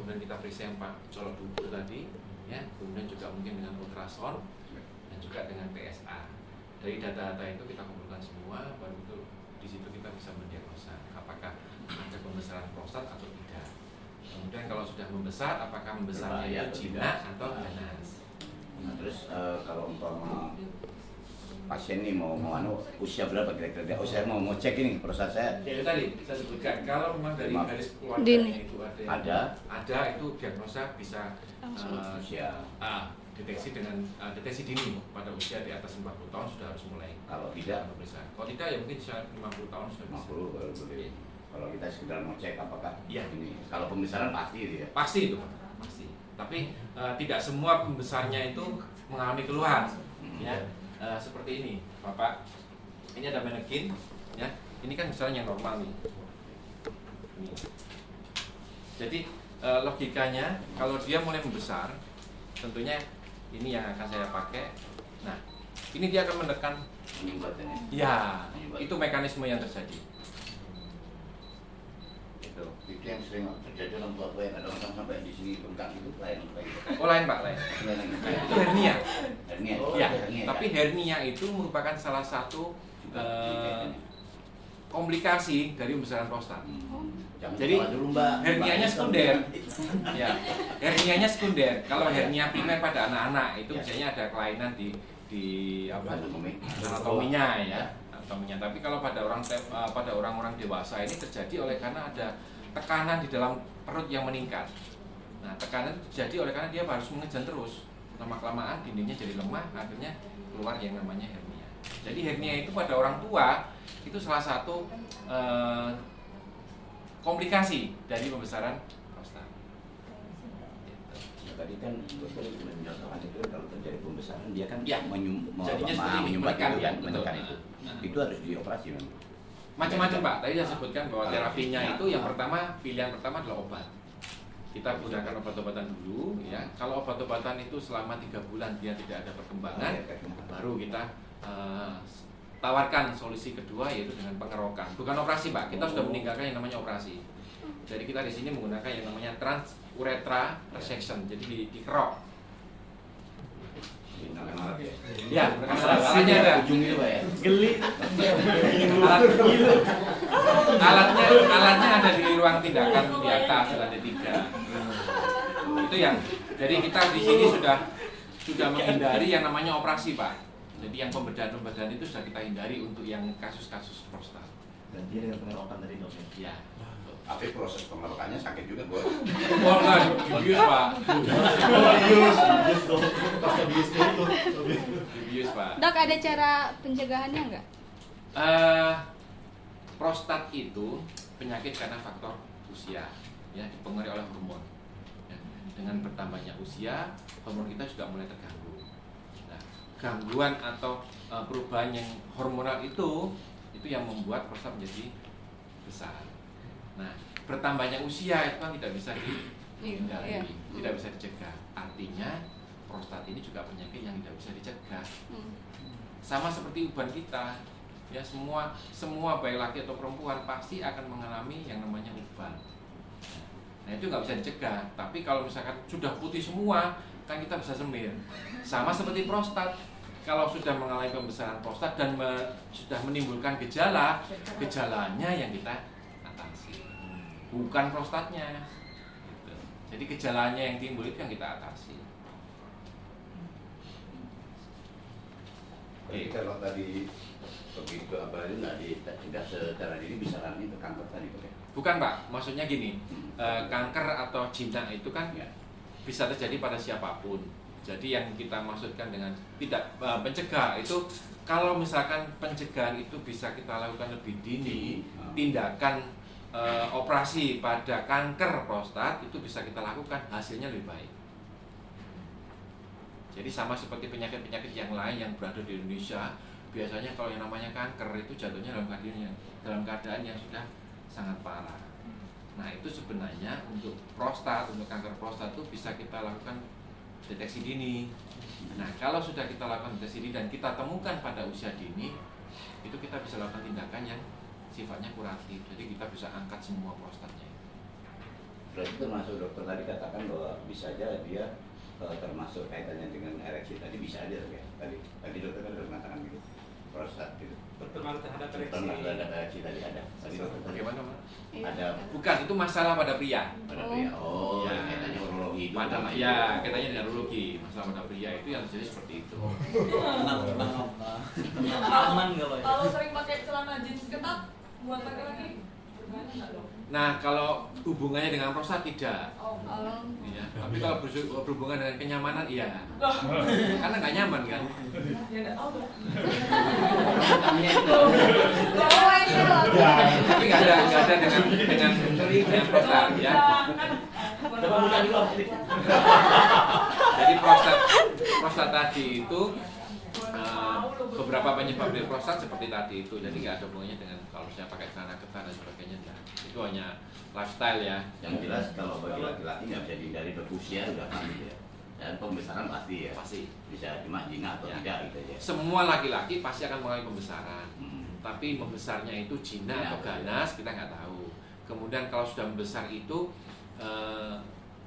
kemudian kita periksa yang Pak colok dubur tadi, ya, kemudian juga mungkin dengan ultrasound dan juga dengan PSA. Dari data-data itu kita kumpulkan semua, baru itu di situ kita bisa mendiagnosa apakah ada pembesaran prostat atau tidak. Kemudian kalau sudah membesar, apakah membesarnya itu jinak atau ganas. Nah, terus kalau umpama pasien ini mau usia berapa kira-kira? Oh, saya mau cek ini prostat saya. Ya tadi saya sebutkan kalau memang dari garis keluarga itu ada itu diagnosa bisa usia deteksi dengan deteksi dini pada usia di atas 40 tahun sudah harus mulai. Kalau tidak bisa. Kalau tidak ya mungkin 50 tahun sudah bisa. 50 baru boleh. Kalau kita sekedar mau cek apakah ya ini. Kalau pembesaran pasti itu ya. Pasti itu, pasti. Tapi tidak semua pembesarnya itu mengalami keluhan. Ya. Seperti ini, Bapak. Ini ada manekin, ya. Ini kan misalnya yang normal nih. Ini. Jadi logikanya kalau dia mulai membesar, tentunya ini yang akan saya pakai. Nah, ini dia akan menekan. Ya, itu mekanisme yang terjadi. Itu yang sering terjadi orang tua yang ada orang sampai di sini bengkak itu lain. Oh lain Pak, lain. Itu hernia. Ya, hernia. Tapi hernia itu merupakan salah satu komplikasi dari pembesaran prostat. Jadi hernianya sekunder. Ya, hernianya sekunder. Kalau hernia primer pada anak-anak itu biasanya ada kelainan di anatominya ya. Tapi kalau pada orang-orang dewasa ini terjadi oleh karena ada tekanan di dalam perut yang meningkat. Nah, tekanan itu terjadi oleh karena dia harus mengejan terus. Lama-kelamaan dindingnya jadi lemah, akhirnya keluar yang namanya hernia. Jadi hernia itu pada orang tua itu salah satu komplikasi dari pembesaran prostat. Tadi kan dokter menyatakan itu kalau terjadi pembesaran dia kan menyumbatkan itu. Itu harus dioperasi memang. Macam-macam Pak. Tadi saya sebutkan bahwa terapinya itu yang pertama, pilihan pertama adalah obat. Kita gunakan obat-obatan dulu, ya. Kalau obat-obatan itu selama 3 bulan dia tidak ada perkembangan, baru kita tawarkan solusi kedua yaitu dengan pengerokan. Bukan operasi Pak. Kita sudah meninggalkan yang namanya operasi. Jadi kita di sini menggunakan yang namanya transurethra resection. Jadi dikerok. Ya, alatnya ada. Ujung itu Pak ya. Geli. Alatnya ada di ruang tindakan di atas lantai 3. Itu yang. Jadi kita di sini sudah menghindari yang namanya operasi Pak. Jadi yang pembedahan itu sudah kita hindari untuk yang kasus-kasus prostat. Dan dia dengan pengerokan tadi dok ya. Tapi proses pengerokannya sakit juga Bos. Oh enggak, dibius Pak. Dibius Pak. Dok, ada cara pencegahannya nggak? Prostat itu penyakit karena faktor usia, ya, dipengaruhi oleh hormon. Ya, dengan bertambahnya usia, hormon kita juga mulai terganggu. Nah, gangguan atau perubahan yang hormonal itu yang membuat prostat menjadi besar. Nah, bertambahnya usia itu kan tidak bisa dihindari, tidak bisa dicegah. Artinya prostat ini juga penyakit yang tidak bisa dicegah. Sama seperti uban kita, ya semua baik laki atau perempuan pasti akan mengalami yang namanya uban. Nah itu nggak bisa dicegah. Tapi kalau misalkan sudah putih semua, kan kita bisa semir. Sama seperti prostat. Kalau sudah mengalami pembesaran prostat dan sudah menimbulkan gejalanya yang kita atasi, bukan prostatnya. Gitu. Jadi gejalanya yang timbul itu yang kita atasi. Jadi kalau tadi begitu apa itu tidak secara dini bisa lari ke kanker tadi Pak? Bukan Pak, maksudnya gini, kanker atau jinak itu kan bisa terjadi pada siapapun. Jadi yang kita maksudkan dengan tidak pencegah itu kalau misalkan pencegahan itu bisa kita lakukan lebih dini, tindakan operasi pada kanker prostat itu bisa kita lakukan, hasilnya lebih baik. Jadi sama seperti penyakit-penyakit yang lain yang berada di Indonesia, biasanya kalau yang namanya kanker itu jatuhnya dalam keadaan yang sudah sangat parah. Nah itu sebenarnya untuk prostat, untuk kanker prostat itu bisa kita lakukan deteksi dini. Nah kalau sudah kita lakukan deteksi dini dan kita temukan pada usia dini, itu kita bisa lakukan tindakan yang sifatnya kuratif. Jadi kita bisa angkat semua prostatnya. Berarti termasuk dokter tadi katakan bahwa bisa aja dia termasuk kaitannya dengan ereksi tadi bisa aja ya. Tadi dokter kan sudah mengatakan gitu. Prostat gitu. Berpengaruh terhadap Berpengaruh terhadap ereksi tadi ada. Tadi dokter tadi Bagaimana, Mas? ada Bukan, itu masalah pada pria. pada pria. Oh, Ya. yang kaitannya urologi itu. Pada sama ya, kaitannya dengan urologi. Masalah pada pria itu yang terjadi seperti itu. aman nggak Pak? Kalau sering pakai celana jeans ketat buat laki-laki berbahaya nggak dong? Nah, kalau hubungannya dengan prostat tidak. Oh. Ya. Tapi kalau berhubungan dengan kenyamanan, iya. Karena nggak nyaman kan. Ya nggak tahu dong. Namanya itu. Tapi nggak ada dengan prostat ya. Coba buka dulu. Jadi prostat tadi itu beberapa penyebab dari prostat seperti tadi itu. Jadi nggak ada hubungannya dengan kalau saya pakai celana ketat dan sebagainya. Enggak. Itu hanya lifestyle ya. Yang jelas kalau bagi laki-laki nggak bisa dihindari dari usia udah pasti ya. Dan pembesaran pasti ya. Pasti. Bisa cuma jina atau Ya. tidak gitu ya. Semua laki-laki pasti akan mengalami pembesaran. Tapi membesarnya itu jina Ya, atau ganas kita nggak tahu. Kemudian kalau sudah membesar itu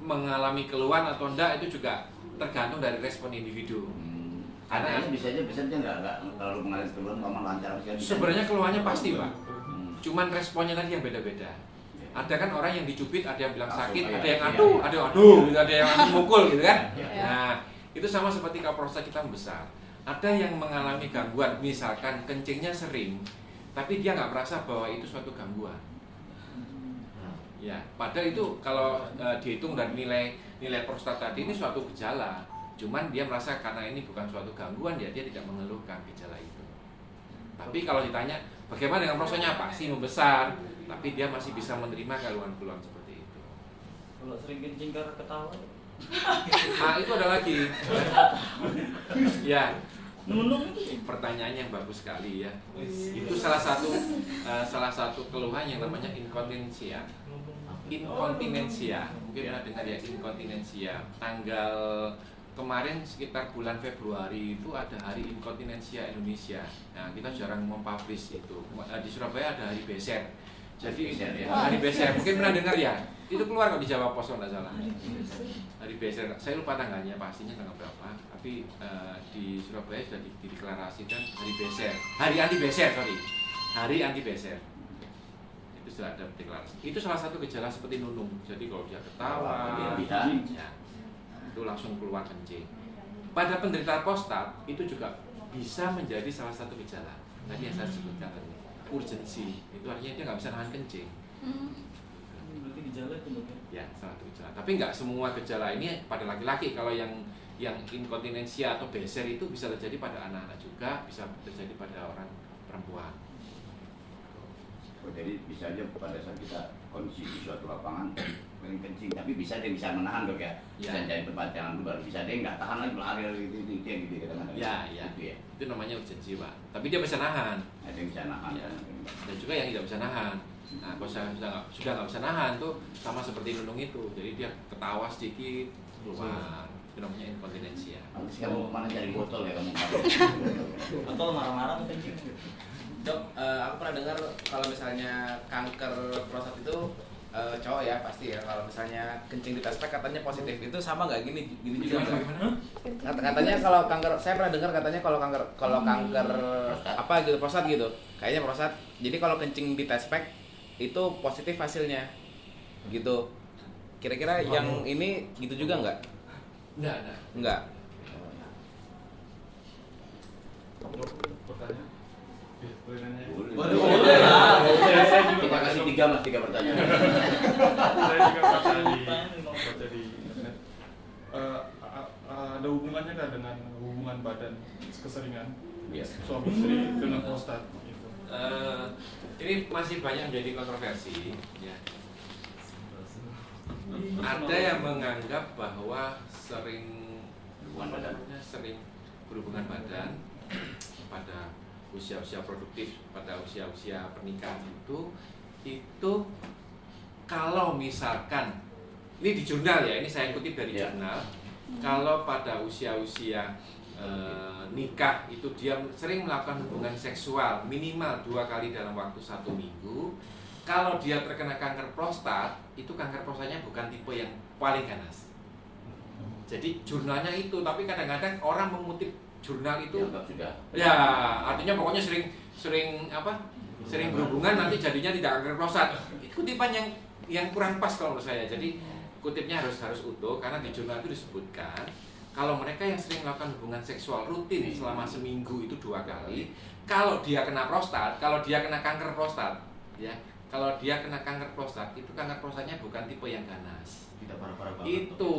mengalami keluhan atau enggak itu juga tergantung dari respon individu. Karena bisa aja nggak terlalu mengalami keluhan, ngomong lancar sekali. Sebenarnya keluhannya pasti, Pak. Hmm. Cuman responnya tadi yang beda-beda. Ada kan orang yang dicubit, ada yang bilang Langsung sakit, kayak, ada yang iya. aduh, ada yang aduh, gitu, ada yang langsung mukul gitu kan. Iya. Nah, itu sama seperti kalau prostat kita membesar. Ada yang mengalami gangguan, misalkan kencingnya sering, tapi dia nggak merasa bahwa itu suatu gangguan. Ya, padahal itu kalau dihitung dari nilai prostat tadi ini suatu gejala. Cuman dia merasa karena ini bukan suatu gangguan, dia tidak mengeluhkan gejala itu. Tapi kalau ditanya bagaimana dengan prostatnya, pasti membesar, tapi dia masih bisa menerima keluhan-keluhan seperti itu. Kalau sering kencing karena ketawa. Nah, itu ada lagi. Ya, Nunung itu. pertanyaan yang bagus sekali ya. Itu salah satu keluhan yang namanya inkontinensia. Inkontinensia, mungkin pernah dengar ya, inkontinensia. Tanggal kemarin sekitar bulan Februari itu ada Hari Inkontinensia Indonesia. Nah, kita jarang mempublish itu. Di Surabaya ada Hari Beser. Jadi Hari Beser, mungkin pernah dengar ya. Itu keluar kok di Jawa Pos kalau nggak salah. Hari Beser, saya lupa tanggalnya pastinya tanggal berapa. Tapi di Surabaya sudah dideklarasikan Hari Beser. Hari Anti Beser, sorry. Hari Anti Beser. Itu sudah ada deklarasi. Itu salah satu gejala seperti nunung. Jadi kalau dia ketawa, ya, itu langsung keluar kencing. Pada penderita prostat itu juga bisa menjadi salah satu gejala. Tadi yang saya sebutkan tadi, urgensi. Itu artinya dia nggak bisa nahan kencing. Berarti gejala itu Dok ya? Ya, salah satu gejala. Tapi nggak semua gejala ini pada laki-laki. Kalau yang inkontinensia atau beser itu bisa terjadi pada anak-anak juga, bisa terjadi pada orang perempuan. Oh, jadi bisa aja pada saat kita kondisi di suatu lapangan pengen kencing, tapi bisa dia bisa menahan Dok ya. Bisa Ya. cari tempat jangan dulu baru bisa dia nggak tahan lagi lari gitu kadang-kadang. Ya, ya. Gitu ya. Itu namanya urgensi, Pak. Tapi dia bisa nahan. Ada yang bisa nahan. Ya. Dan juga yang tidak bisa nahan. Nah, kalau sudah nggak bisa nahan tuh sama seperti nunung itu. Jadi dia ketawa sedikit keluar. Itu namanya inkontinensia. Habis kamu kemana cari botol ya kamu? Atau marah-marah kencing. Dok, aku pernah dengar kalau misalnya kanker prostat itu cowok ya pasti ya, kalau misalnya kencing di tespek katanya positif, itu sama nggak gini juga nggak? Katanya kalau kanker, saya pernah dengar katanya kalau kanker apa gitu prostat gitu, kayaknya prostat. Jadi kalau kencing di tespek itu positif hasilnya gitu. Kira-kira yang ini gitu juga nggak? Nggak. Kita kasih tiga pertanyaan. Saya juga baca di internet. Ada hubungannya nggak dengan hubungan badan keseringan suami istri dengan prostat gitu? Ini masih banyak menjadi kontroversi. Ya. Ada yang menganggap bahwa sering berhubungan badan pada usia-usia produktif, pada usia-usia pernikahan itu kalau misalkan ini di jurnal ya, ini saya kutip dari jurnal, kalau pada usia-usia nikah itu dia sering melakukan hubungan seksual minimal 2 kali dalam waktu 1 minggu, kalau dia terkena kanker prostat, itu kanker prostatnya bukan tipe yang paling ganas. Jadi jurnalnya itu, tapi kadang-kadang orang mengutip jurnal itu, Dianggap sudah. ya artinya pokoknya sering berhubungan nanti jadinya tidak kanker prostat. Itu kutipan yang kurang pas kalau menurut saya. Jadi kutipnya harus utuh, karena di jurnal itu disebutkan kalau mereka yang sering melakukan hubungan seksual rutin selama seminggu itu 2 kali, kalau dia kena prostat, kalau dia kena kanker prostat, ya, kalau dia kena kanker prostat, itu kanker prostatnya bukan tipe yang ganas. Tidak parah-parah banget. Itu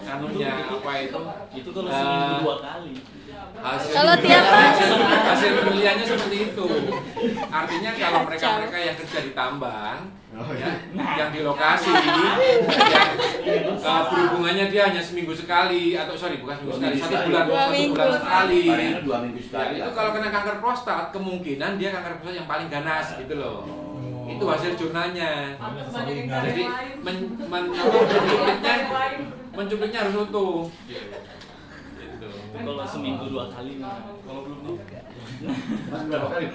anunya apa itu? Itu kalau seminggu 2 kali. Kalau tiap hasil penelitiannya seperti itu. Artinya kalau mereka yang kerja di tambang, ya, yang di lokasi, yang berhubungannya dia hanya seminggu sekali, atau bukan seminggu sekali, 1 bulan, 1 bulan sekali. Palingan 2 minggu sekali. Ya, itu kalau kena kanker prostat, kemungkinan dia kanker prostat yang paling ganas gitu loh. Itu hasil jurnalnya. Atau banyak yang karya Jadi lain. mencupliknya harus utuh. Gitu. Kalau seminggu 2 kali mah. Kalau belum Mas berapa kali?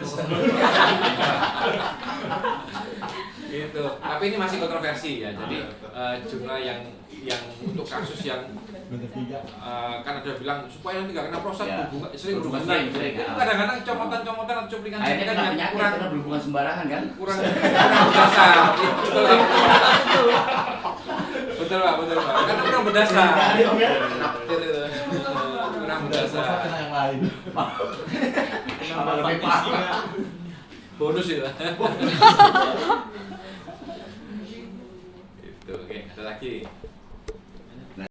Gitu. Tapi ini masih kontroversi ya. Jadi jurnal yang untuk kasus yang kan ada bilang supaya nanti nggak kena prostat Ya. sering berhubungan. Sering, Itu kadang-kadang comotan-comotan atau cuplikan Akhirnya kena yang penyakit kurang karena berhubungan sembarangan kan? kurang berdasar. Betul Pak. Betul Pak. Karena kurang berdasar. Naktir itu. Kurang berdasar. Kena yang lain. nambah fantasinya. Bonus ya. Itu oke, ada lagi.